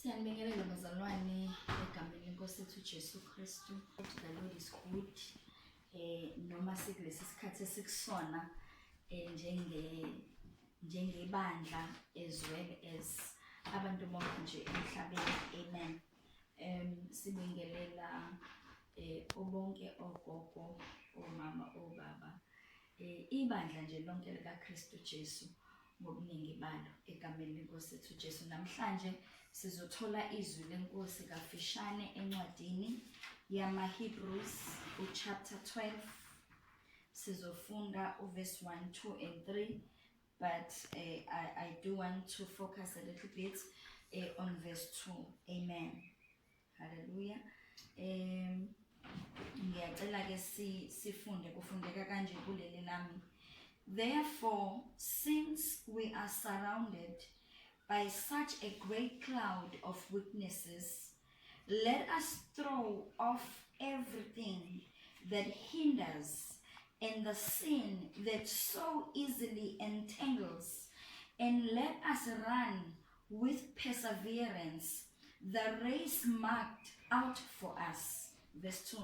Siyanibingelela bazalwane egameni lenkosi yethu Jesu Kristu. The Lord is good. Noma sikulesi sikhathi esikusona njengebandla as well as abantu bonke nje emhlabeni. Amen. Sibingelela bonke ogogo, omama, obaba, ibandla nje lonke lika Kristu Jesu ngobuningi balo egameni lenkosi yethu Jesu. Namhlanje sizothola izwi lenkosi kafishane encwadini yamaHebrews chapter 12. Sizofunda verse 1, 2 and 3, but I do want to focus a little bit on verse 2. Amen. Hallelujah. Ngiyacela ke sifunde kufundeka kanje kuleli lami. Therefore, since we are surrounded by such a great cloud of witnesses, let us throw off everything that hinders and the sin that so easily entangles, and let us run with perseverance the race marked out for us. Verse 2.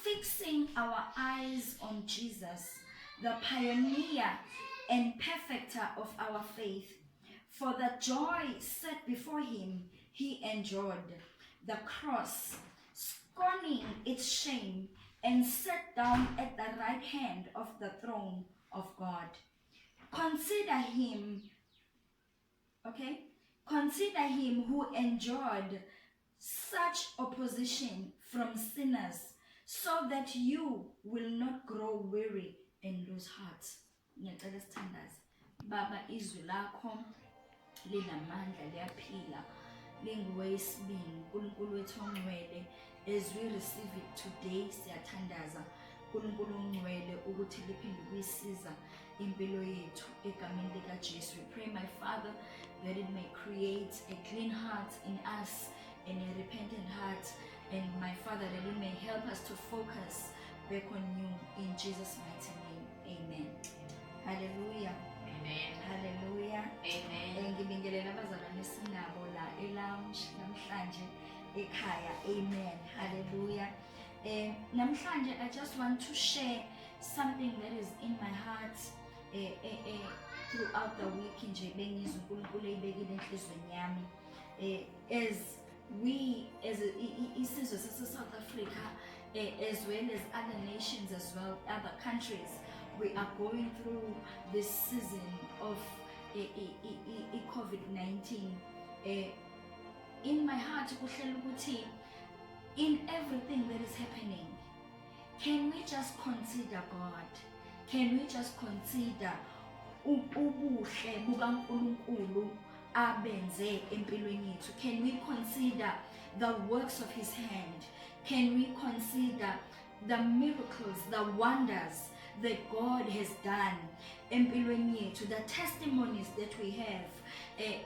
Fixing our eyes on Jesus, the pioneer and perfecter of our faith. For the joy set before him, he endured the cross, scorning its shame, and sat down at the right hand of the throne of God. Consider him who endured such opposition from sinners, so that you will not grow weary and lose heart. Ngiyacela sithandaze. Baba, izwi lakho linamandla, liyaphila, linguwesibini. uNkulunkulu wethu ongcwele, as we receive it today, siyathandaza uNkulunkulu ongcwele ukuthi liphinde kuyisiza impilo yethu egameni lika Jesu. We pray, my Father, that it may create a clean heart in us and a repentant heart, and my Father, that it may help us to focus back on you in Jesus' mighty name. Amen. Hallelujah. Amen. Hallelujah. Amen. Ngibingelela abazalwane sinabo la e-lounge namhlanje ekhaya. Amen. Hallelujah. Namhlanje I just want to share something that is in my heart throughout the week nje bengizwe uNkulunkulu eyibekile enhlizweni yami. As we as isizwe sase-South Africa, as well as other nations as well, other countries, we are going through this season of COVID-19. In my heart, in everything that is happening, can we just consider God? Can we just consider ubuhle bukaNkulunkulu abenze empilweni yethu? Can we consider the works of his hand? Can we consider the miracles, the wonders that God has done empilweni yethu, the testimonies that we have?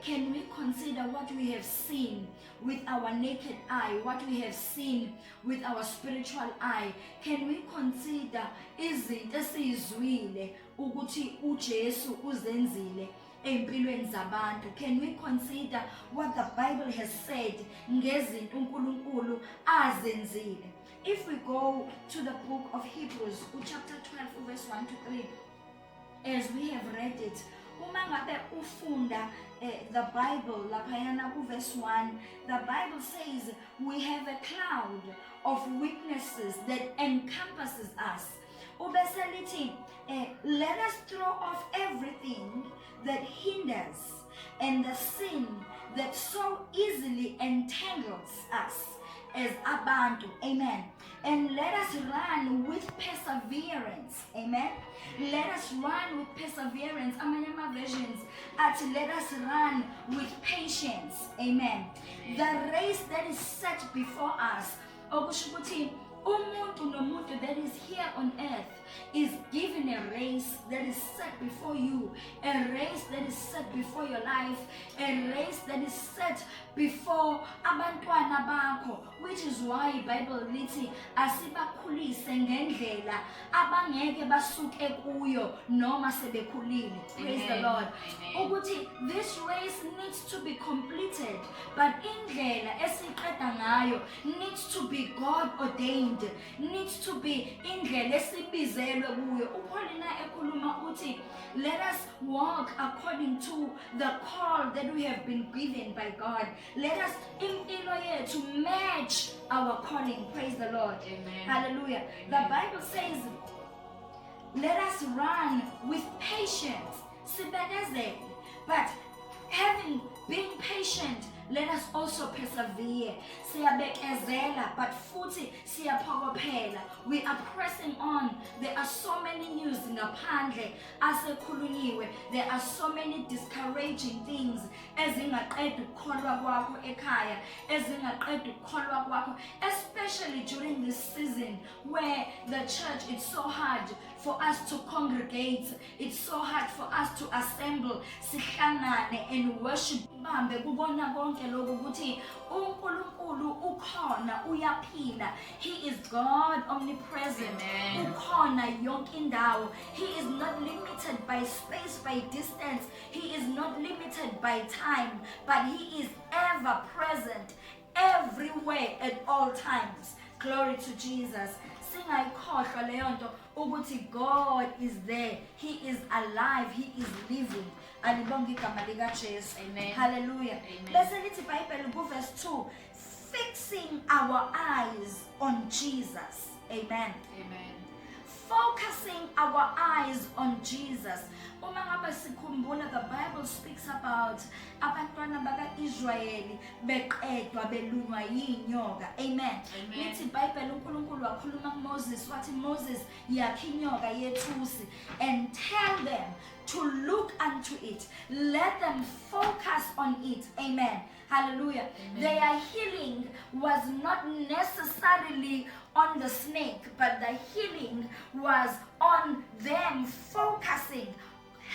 Can we consider what we have seen with our naked eye, what we have seen with our spiritual eye? Can we consider izinto esizwile ukuthi uJesu uzenzile empilweni zabantu? Can we consider what the Bible has said ngezinto uNkulunkulu azenzile? If we go to the book of Hebrews, chapter 12, verse 1 to 3, as we have read it, uma ngabe ufunda the Bible laphayana ku verse 1, the Bible says we have a cloud of witnesses that encompasses us. Ubese lithi, let us throw off everything that hinders and the sin that so easily entangles us as abantu. Amen. And let us run with perseverance. Amen. Let us run with perseverance. Amanye versions at let us run with patience. Amen. The race that is set before us. Okusho ukuthi umuntu nomuntu that is here on earth is given a race that is set before you, a race that is set before your life, a race that is set before abantwana bakho, which is why Bible lithi asibakhulise ngendlela abangeke basuke kuyo noma sebekhulile. Praise the Lord. Ukuthi this race needs to be completed limited, but indlela esiqeda ngayo needs to be God ordained, needs to be indlela esibizelwe kuyo. uPaulina ekhuluma uthi, let us walk according to the call that we have been given by God. Let us impilo yethu match our calling. Praise the Lord. Amen. Hallelujah. Amen. The Bible says, let us run with patience. Sibekezele. But having been patient, let us also persevere. Siyabekezela, but futhi siyaphokophela. We are pressing on. There are so many news ngaphandle asekhulunyiwe. There are so many discouraging things ezingaqeda ukukholwa kwakho ekhaya, ezingaqeda ukukholwa kwakho, especially during this season where the church, it's so hard for us to congregate. It's so hard for us to assemble, sihlangane and worship. Bambe kubona konke lokho ukuthi uNkulunkulu ukhona, uyaphila. He is God omnipresent. Amen. Ukhona yonke indawo. He is not limited by space, by distance. He is not limited by time, but he is ever present, everywhere at all times. Glory to Jesus. Singayikhohlwa leyo nto ukuthi God is there. He is alive. He is living. Alibonge igama likaJesu. Amen. Hallelujah. Amen. Bese lithi iBhayibheli kuverse 2, fixing our eyes on Jesus. Amen. Amen. Focusing our eyes on Jesus. Uma ngabe sikhumbula, the Bible speaks about abantwana baka-Israyeli beqedwa belunywa yinyoka. Amen. Lithi iBhayibheli uNkulunkulu wakhuluma kuMoses wathi, Moses, yakha inyoka yethusi and tell them to look unto it. Let them focus on it. Amen. Hallelujah. Amen. Their healing was not necessarily on the snake, but the healing was on them focusing,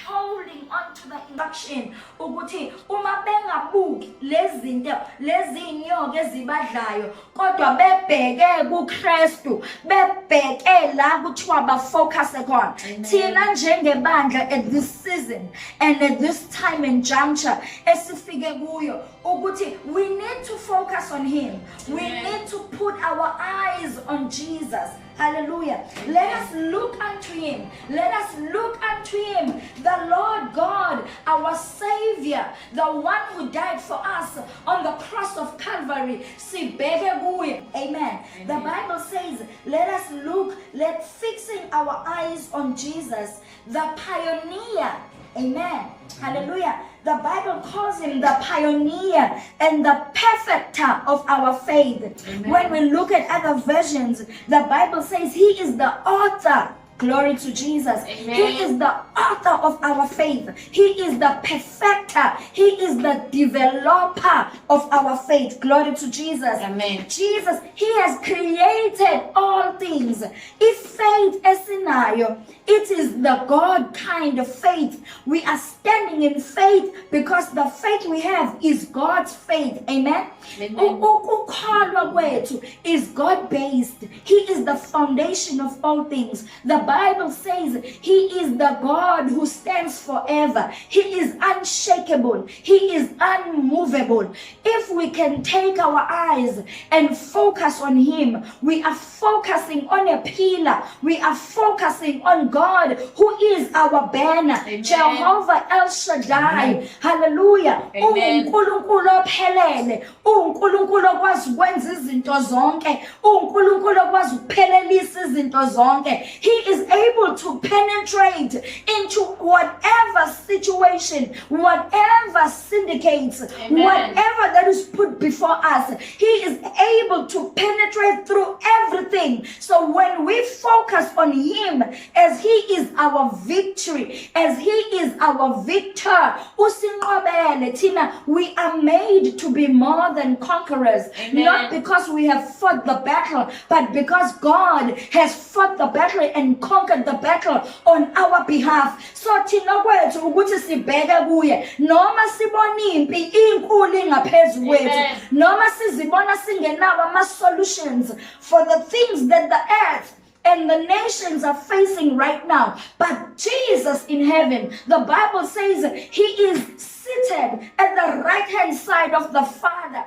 holding on to the instruction ukuthi uma bengabuki lezinto lezinyoka ezibadlayo kodwa bebheke kuKristu, bebheke la kuthiwa ba focus khona. Thina njengebandla at this season and at this time and juncture esifike kuyo ukuthi we need to focus on him. We need to put our eyes on Jesus. Hallelujah. Let us look unto him. Let us look unto him, the Lord God, our Savior, the one who died for us on the cross of Calvary. Sibeke kuye. Amen. The Bible says, let us look, let fixing our eyes on Jesus, the pioneer. Amen. Hallelujah. The Bible calls him the pioneer and the perfecter of our faith. Amen. When we look at other versions, the Bible says he is the author. Glory to Jesus. Amen. He is the author of our faith. He is the perfecter. He is the developer of our faith. Glory to Jesus. Amen. Jesus, he has created all things. If faith esinayo, it is the God kind of faith. We are standing in faith because the faith we have is God's faith. Amen. Ukukholwa kwethu is God-based. He is the foundation of all things. The Bible says he is the God who stands forever. He is unshakable. He is unmovable. If we can take our eyes and focus on him, we are focusing on a pillar. We are focusing on God who is our banner. Amen. Jehovah El Shaddai. Amen. Hallelujah. uNkulunkulu ophelele. uNkulunkulu okwazi ukwenza izinto zonke. uNkulunkulu okwazi ukuphelelisa izinto zonke. He is able to penetrate into whatever situation, whatever syndicates, Amen. whatever that is put before us. He is able to penetrate through everything. So when we focus on him as he is our victory, as he is our victor, usinqobele thina, we are made to be more than conquerors. Amen. Not because we have fought the battle, but because God has fought the battle and conquered the battle on our behalf. So thina kwethu ukuthi sibheke kuye, noma sibona impi inkulu ingaphezulu kwethu, noma sizibona singenawo ama solutions for the things that the earth and the nations are facing right now. But Jesus in heaven, the Bible says he is seated at the right-hand side of the Father,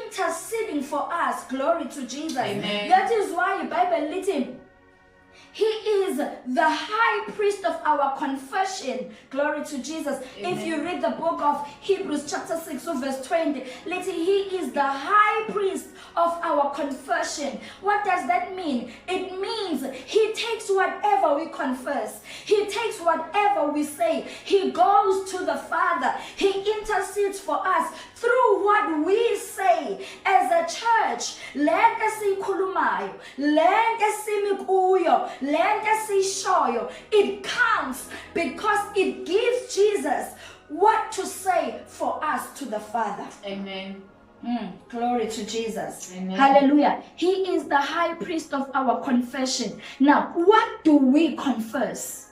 interceding for us. Glory to Jesus. Amen. That is why the Bible written, he is the high priest of our confession. Glory to Jesus. Amen. If you read the book of Hebrews chapter 6 verse 20, listen, he is the high priest of our confession. What does that mean? It means he takes whatever we confess. He takes whatever we say. He goes to the Father. He intercedes for us through what we say as a church. Lento esiyikhulumayo, lento esimikuyo, lento esishoyo, it counts because it gives Jesus what to say for us to the Father. Amen. Glory to Jesus. Amen. Hallelujah. He is the high priest of our confession. Now, what do we confess?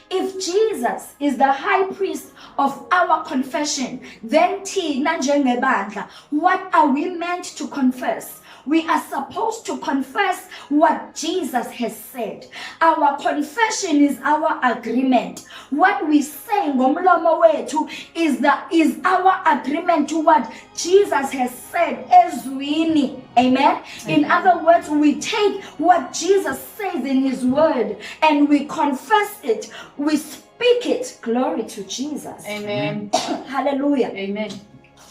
If Jesus is the high priest of our confession, then thina njengebandla, what are we meant to confess? We are supposed to confess what Jesus has said. Our confession is our agreement. What we say ngomlomo wethu is our agreement to what Jesus has said ezwini. Amen. In other words, we take what Jesus says in his word and we confess it. We speak it. Glory to Jesus. Amen. Hallelujah. Amen.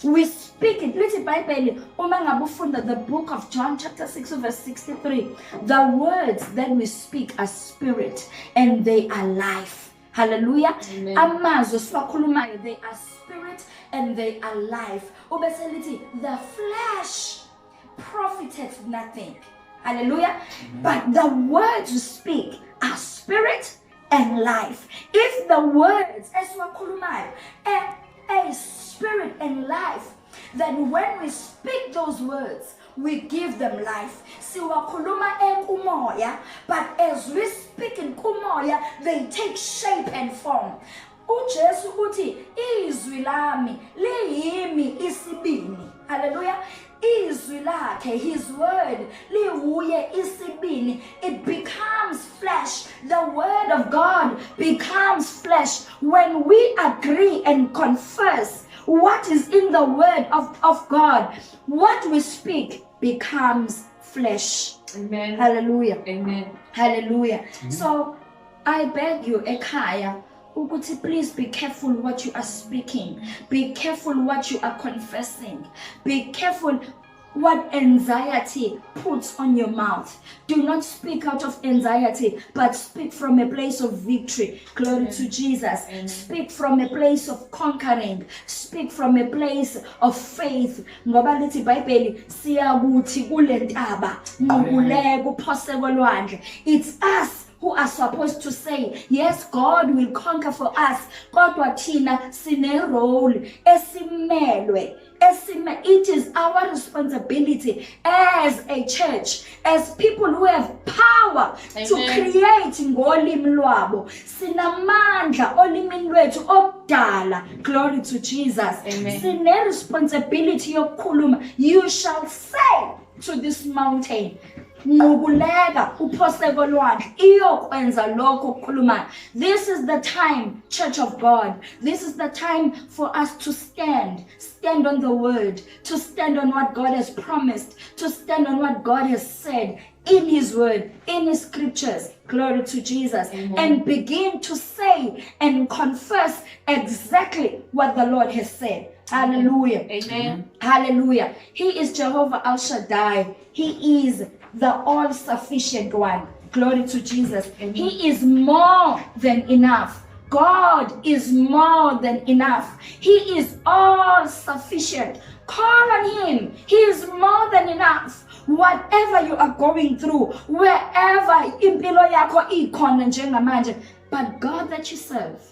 We speak it. Lithi iBhayibheli uma ngabe ufunda the book of John chapter 6 verse 63, the words that we speak are spirit and they are life. Hallelujah. Amen. Amazwi siwakhulumayo, they are spirit and they are life. Ubese lithi the flesh profiteth nothing. Hallelujah. But the words we speak are spirit and life. If the words esiwakhulumayo a spirit and life, then when we speak those words, we give them life. Siwakhuluma ekumoya, but as we speak in kumoya, they take shape and form. uJesu uthi izwi lami liyimi isibini. Hallelujah. Izwi lakhe, his word, liwuye isibini. It becomes flesh. The word of God becomes flesh when we agree and confess what is in the word of God. What we speak becomes flesh. Amen. Hallelujah. Amen. Hallelujah. So I beg you, ekhaya, ukuthi please be careful what you are speaking. Be careful what you are confessing. Be careful what anxiety puts on your mouth. Do not speak out of anxiety, but speak from a place of victory. Glory to Jesus. Speak from a place of conquering. Speak from a place of faith. Ngoba lithi iBhayibheli siyakuthi kule ntaba nqubuleke uphose kolwandle. It's us who are supposed to say, yes, God will conquer for us. Kodwa thina sine role esimelwe. It is our responsibility as a church, as people who have power to create ngolimi lwabo. Sinamandla olimini lwethu okudala. Glory to Jesus. Sine responsibility yokukhuluma. You shall say to this mountain, nqubuleka uphose kolwandle iyokwenza lokho ukukhulumayo. This is the time, Church of God. This is the time for us to stand on the word, to stand on what God has promised, to stand on what God has said in his word, in his scriptures. Glory to Jesus. And begin to say and confess exactly what the Lord has said. Hallelujah. Amen. Hallelujah. He is Jehovah El Shaddai. He is the all-sufficient one. Glory to Jesus. He is more than enough. God is more than enough. He is all-sufficient. Call on him. He is more than enough. Whatever you are going through, wherever impilo yakho ikhona njengamanje, but God that you serve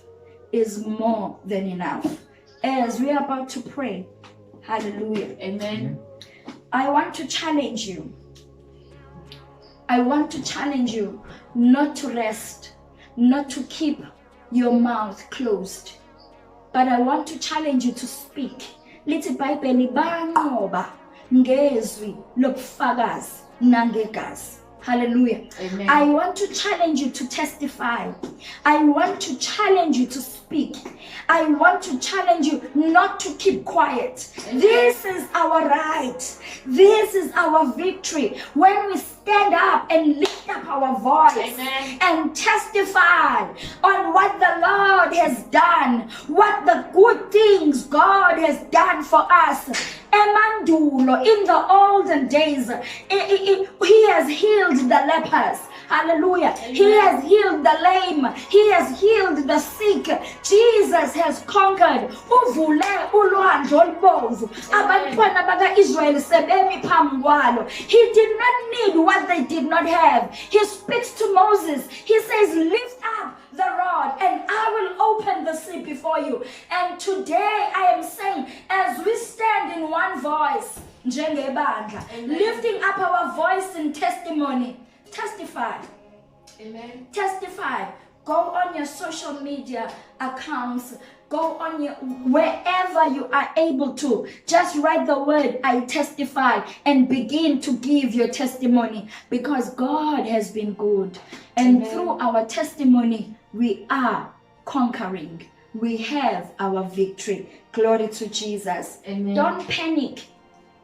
is more than enough. As we are about to pray, hallelujah. Amen. I want to challenge you. I want to challenge you not to rest, not to keep your mouth closed. But I want to challenge you to speak. Lithi iBhayibheli banqoba ngezwi lobufakazi nangegazi. Hallelujah. Amen. I want to challenge you to testify. I want to challenge you to speak. I want to challenge you not to keep quiet. Amen. This is our right. This is our victory. When we stand up and lift up our voice, Amen, and testify on what the Lord has done, what the good things God has done for us. Emandulo, in the olden days, He has healed the lepers. Hallelujah. Amen. He has healed the lame. He has healed the sick. Jesus has conquered. Uvule ulwandle olubomvu. Abantwana baka-Israyeli sebemi phambi kwalo. He did not need what they did not have. He speaks to Moses. He says, lift up the rod and I will open the sea before you. And today I am saying, as we stand in one voice, njengebandla, lifting up our voice in testimony, testify. Amen. Testify. Go on your social media accounts. Go on your, wherever you are able to. Just write the word, I testify, and begin to give your testimony, because God has been good. And Amen. through our testimony, we are conquering. We have our victory. Glory to Jesus. Amen. Don't panic.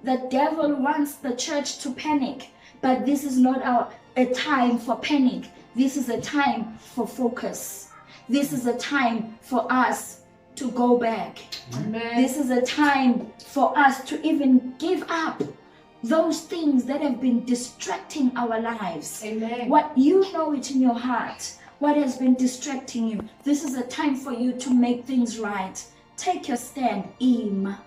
The devil wants the church to panic, but this is not a time for panic. This is a time for focus. This is a time for us to go back. Amen. This is a time for us to even give up those things that have been distracting our lives. Amen. What you know it in your heart, what has been distracting you. This is a time for you to make things right. Take your stand. Ima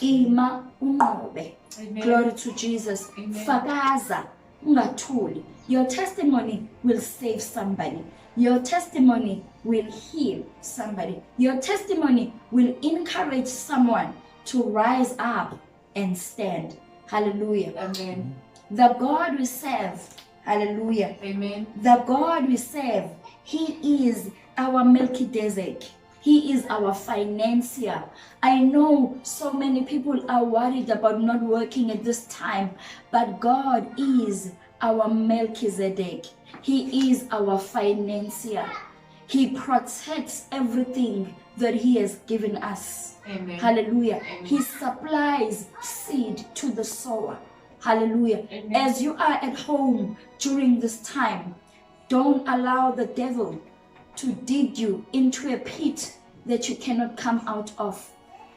unqobe. Amen. Glory to Jesus. Amen. Fakaza ungathuli. Your testimony will save somebody. Your testimony will heal somebody. Your testimony will encourage someone to rise up and stand. Hallelujah. Amen. The God we serve, hallelujah. Amen. The God we serve, He is our Melchizedek. He is our financier. I know so many people are worried about not working at this time, but God is our Melchizedek. He is our financier. He protects everything that He has given us. Amen. Hallelujah. Amen. He supplies seed to the sower. Hallelujah. Amen. As you are at home during this time, don't allow the devil to dig you into a pit that you cannot come out of.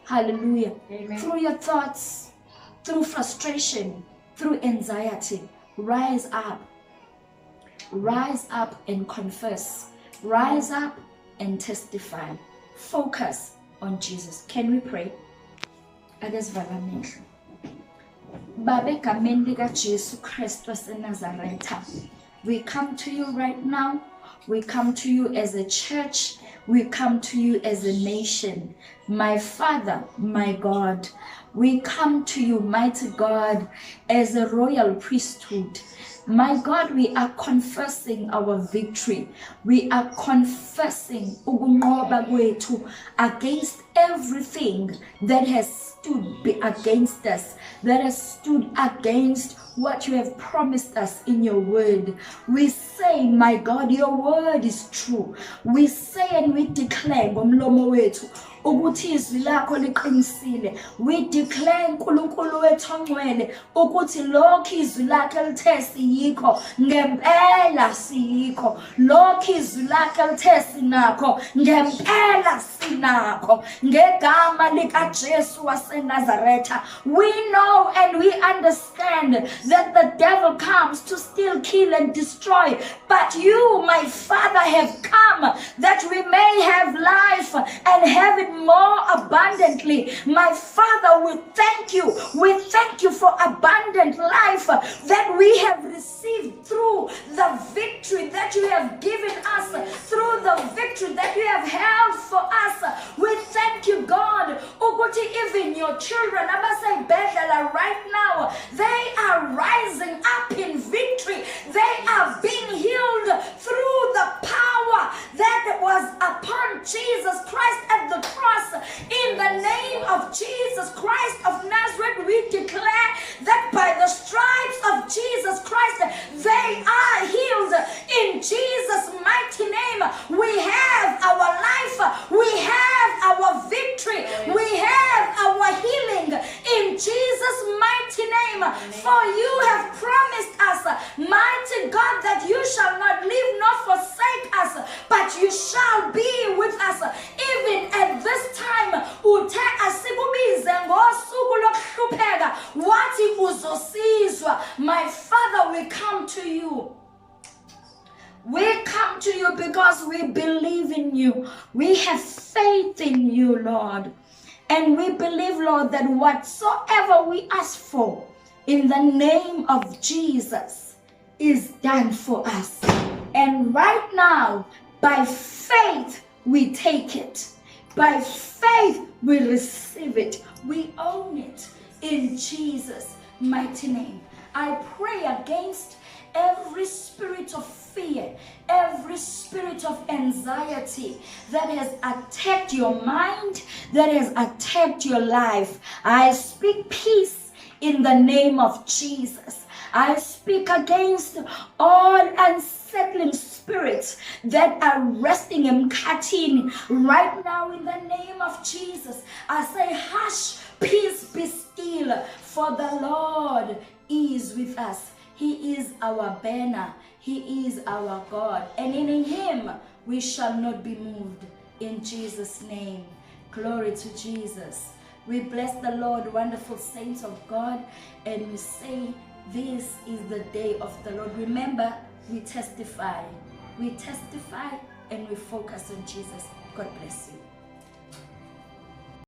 Hallelujah. Amen. Through your thoughts, through frustration, through anxiety, rise up. Rise up and confess. Rise up and testify. Focus on Jesus. Can we pray? Akasivala amehlo. Baba, egameni likaJesu Kristu waseNazaretha, we come to you right now. We come to you as a church. We come to you as a nation. My Father, my God, we come to you, mighty God, as a royal priesthood. My God, we are confessing our victory. We are confessing ukunqoba kwethu against everything that has stood against us, that has stood against what you have promised us in your word. We say, my God, your word is true. We say and we declare ngomlomo wethu ukuthi izwi lakho liqinisile. We declare uNkulunkulu wethu ongcwele ukuthi lokho izwi lakhe lithe siyikho ngempela siyikho. Lokho izwi lakhe lithe sinakho ngempela sinakho. Ngegama likaJesu waseNazaretha, we know and we understand that the devil comes to steal, kill and destroy, but you, my Father, have come that we may have life and have it more abundantly. My Father, we thank you. We thank you for abundant life that we have received through the victory that you have given us, through the victory that you have held for us. We thank you, God. Ukuthi even your children, abasebedlela right now, they are rising up in victory. They are being healed through the power that was upon Jesus Christ at the cross. In the name of Jesus Christ of Nazareth, we declare that by the stripes of Jesus Christ, they They are healed in Jesus' mighty name. We have our life. We have our victory. We have our healing in Jesus' mighty name. For you have promised us, mighty God, that you shall not leave nor forsake us, but you shall be with us even at this time. Uthe asikubize ngosuku lokuhlupheka wathi uzosizwa. My Father, we come to you. We come to you because we believe in you. We have faith in you, Lord. And we believe, Lord, that whatsoever we ask for in the name of Jesus is done for us. And right now, by faith, we take it. By faith, we receive it. We own it in Jesus' mighty name. I pray against every spirit of fear, every spirit of anxiety that has attacked your mind, that has attacked your life. I speak peace in the name of Jesus. I speak against all unsettling spirits that are resting and cutting right now in the name of Jesus. I say, hush, peace, be still, for the Lord is with us. He is our banner. He is our God. And in him we shall not be moved. In Jesus' name. Glory to Jesus. We bless the Lord, wonderful saints of God, and we say this is the day of the Lord. Remember, we testify. We testify and we focus on Jesus. God bless you.